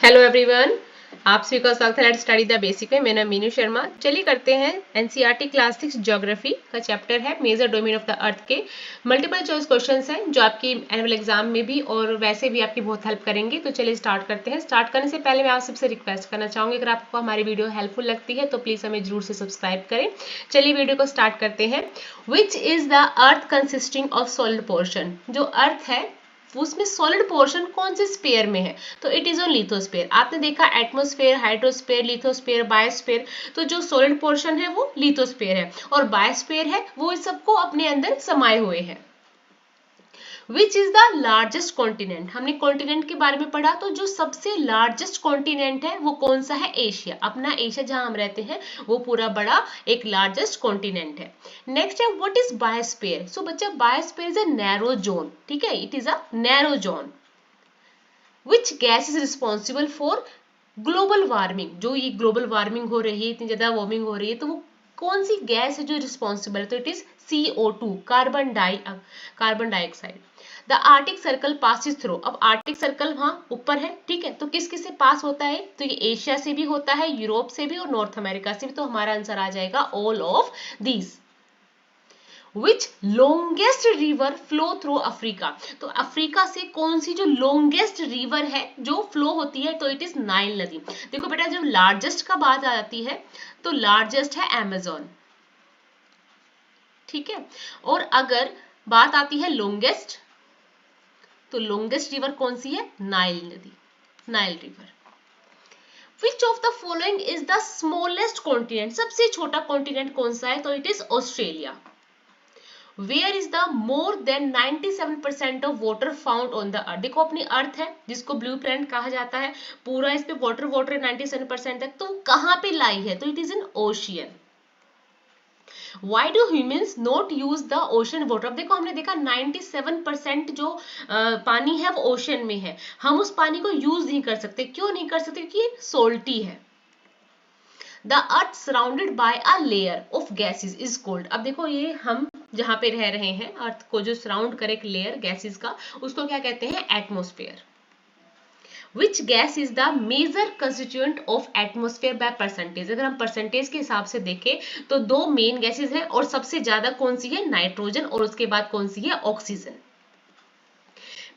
Hello everyone, आप सभी का स्वागत है लेट्स स्टडी द बेसिक में। मेरा नाम मीनू शर्मा। चलिए करते हैं एनसीईआरटी क्लास 6 ज्योग्राफी का चैप्टर है major domain of the earth के मल्टीपल चॉइस क्वेश्चंस हैं जो आपकी एनुअल एग्जाम में भी और वैसे भी आपकी बहुत हेल्प करेंगे। तो चलिए स्टार्ट करते हैं। स्टार्ट करने से पहले मैं आप सबसे रिक्वेस्ट करना चाहूंगी, अगर आपको हमारी वीडियो हेल्पफुल लगती है तो प्लीज हमें जरूर से सब्सक्राइब करें। चलिए वीडियो को स्टार्ट करते हैं। Which is the earth consisting of solid portion? जो अर्थ है उसमें सॉलिड पोर्शन कौन से स्पेयर में है? तो इट इज ऑन लिथोस्फेयर। आपने देखा एटमॉस्फेयर, हाइड्रोस्फेयर, लिथोस्फेयर, बायोस्फेयर। तो जो सॉलिड पोर्शन है वो लिथोस्फेयर है और बायोस्फेयर है वो इस सबको अपने अंदर समाये हुए हैं। Which is the largest continent? हमने कॉन्टिनेंट के बारे में पढ़ा, तो जो सबसे लार्जेस्ट कॉन्टिनेंट है वो कौन सा है? एशिया। अपना एशिया जहां हम रहते हैं वो पूरा बड़ा एक लार्जेस्ट कॉन्टिनेंट है। नेक्स्ट है व्हाट इज बायोस्फीयर? सो बच्चा biosphere is a narrow zone, ठीक है, it is a narrow zone. Which gas is responsible for global warming? जो ये ग्लोबल वार्मिंग हो रही है, इतनी ज्यादा वार्मिंग हो रही है, तो वो कौन सी गैस है जो रिस्पॉन्सिबल है? तो it is CO2, carbon dioxide. The Arctic circle passes through. अब आर्टिक सर्कल वहां ऊपर है, ठीक है, तो किस किस से पास होता है? तो ये एशिया से भी होता है, यूरोप से भी और नॉर्थ अमेरिका से भी। तो हमारा आंसर आ जाएगा all of these. Which longest river flow through Africa? तो अफ्रीका से कौन सी जो लॉन्गेस्ट रिवर है जो फ्लो होती है? तो इट इज नाइल नदी। देखो बेटा, जब लार्जेस्ट का बात आ जाती है तो लार्जेस्ट है अमेजोन, ठीक है, और अगर बात आती है लॉन्गेस्ट, तो लॉन्गेस्ट रिवर कौन सी है? नाइल नदी, Nile river. Which of the following is the smallest continent? सबसे छोटा कॉन्टिनेंट कौन सा है? तो it is Australia. Where is the more than 97% of water found on the earth? देखो अपनी अर्थ है जिसको ब्लू प्लैनेट कहा जाता है, पूरा इस पे वाटर वाटर 97% तक, तो कहां पे लाई है? तो it is in ocean. Why do humans not use the ocean water? अब देखो हमने देखा 97% जो पानी है वो ओशन में है, हम उस पानी को यूज नहीं कर सकते। क्यों नहीं कर सकते? क्योंकि सोल्टी है। The earth surrounded by a layer of gases is cold. अब देखो ये हम जहां पे रह रहे हैं, अर्थ को जो सराउंड करे एक लेयर गैसेस का, उसको क्या कहते हैं? Atmosphere. Which gas is the major constituent of atmosphere by percentage? अगर हम परसेंटेज के हिसाब से देखें तो दो मेन गैसेस हैं और सबसे ज्यादा कौन सी है? नाइट्रोजन, और उसके बाद कौन सी है? Oxygen.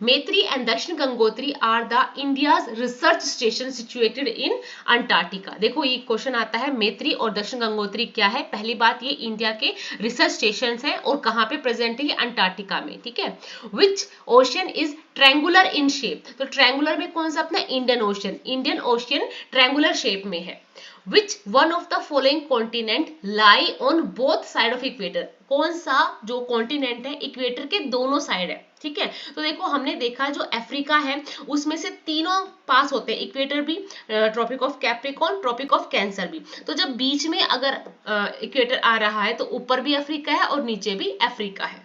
Maitri and Dakshin Gangotri are the India's research station situated in Antarctica. देखो ये क्वेश्चन आता है, मेत्री और दक्षिण गंगोत्री क्या है? पहली बात, ये इंडिया के रिसर्च स्टेशन हैं और कहाँ पे प्रेजेंट है? ये अंटार्कटिका में, ठीक है। Which ocean is triangular in shape? तो ट्रायंगुलर में कौन सा? अपना Indian Ocean. Indian Ocean triangular shape में है। Which one of the following continent lie on both side of equator? कौन सा जो कॉन्टिनेंट है इक्वेटर के दोनों साइड है, ठीक है। तो देखो हमने देखा जो अफ्रीका है उसमें से तीनों पास होते हैं, इक्वेटर भी, tropic of Capricorn, tropic of Cancer भी। तो जब बीच में अगर इक्वेटर आ रहा है तो ऊपर भी अफ्रीका है और नीचे भी अफ्रीका है।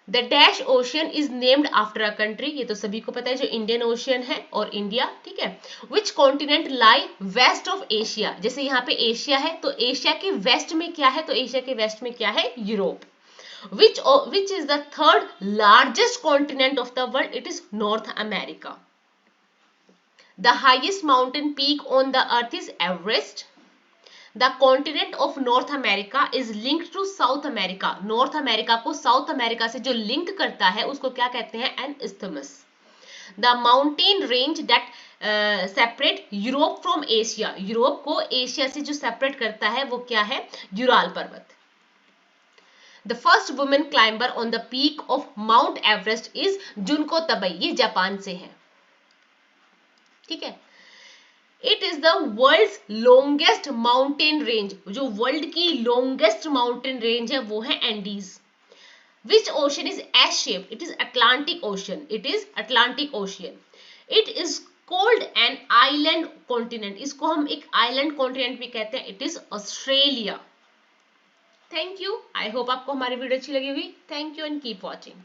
The dash ocean is named after a country. ये तो सभी को पता है, जो इंडियन ओशियन है और इंडिया, ठीक है। Which continent lie west of Asia? जैसे यहाँ पे एशिया है तो एशिया के वेस्ट में क्या है? तो एशिया के वेस्ट में क्या है? Europe. Which is the third largest continent of the world? It is North America. The highest mountain peak on the earth is Everest. The continent of North America is linked to South America. North America को South America से जो link करता है उसको क्या कहते हैं? An isthmus. The mountain range that separate Europe from Asia. Europe को एशिया से जो separate करता है वो क्या है? यूराल पर्वत। The first woman climber on the peak of Mount Everest is जुनको तबई। ये जापान से है, ठीक है। It is the world's longest mountain range। जो वर्ल्ड की longest mountain range है वो है Andes. Which ocean is S-shaped? It is Atlantic Ocean. It is Atlantic Ocean. It is called an island continent. इसको हम एक island continent भी कहते हैं। It is Australia. Thank you. I hope आपको हमारी वीडियो अच्छी लगी होगी। Thank you and keep watching.